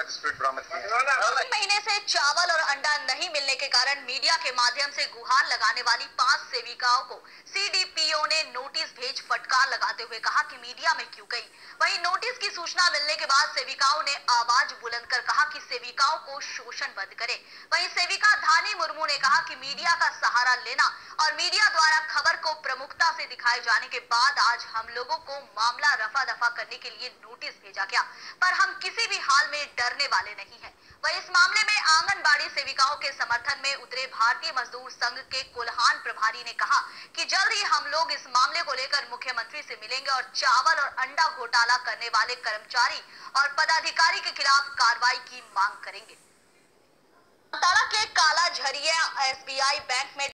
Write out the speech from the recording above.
अवैध स्प्रिट बरामद किया। महीने से चावल और अंडा नहीं मिलने के कारण मीडिया के माध्यम से गुहार लगाने वाली 5 सेविकाओं को सीडीपीओ ने नोटिस भेज फटकार लगाते हुए कहा कि मीडिया में क्यों गई। वहीं नोटिस की सूचना मिलने के बाद सेविकाओं ने आवाज बुलंद कर कहा कि सेविकाओं को शोषण बंद करे। वहीं सेविका धानी मुर्मू ने कहा कि मीडिया का सहारा लेना और मीडिया द्वारा खबर को प्रमुखता से दिखाए जाने के बाद आज हम लोगों को मामला रफा दफा करने के लिए नोटिस भेजा गया, पर हम किसी भी हाल में डरने वाले नहीं हैं। वहीं इस मामले में आंगनबाड़ी सेविकाओं के समर्थन में उतरे भारतीय मजदूर संघ के कोल्हान प्रभारी ने कहा कि जल्द ही हम लोग इस मामले को लेकर मुख्यमंत्री से मिलेंगे और चावल और अंडा घोटाला करने वाले कर्मचारी और पदाधिकारी के खिलाफ कार्रवाई की मांग करेंगे। जामताड़ा के काला झरिया एसबीआई बैंक में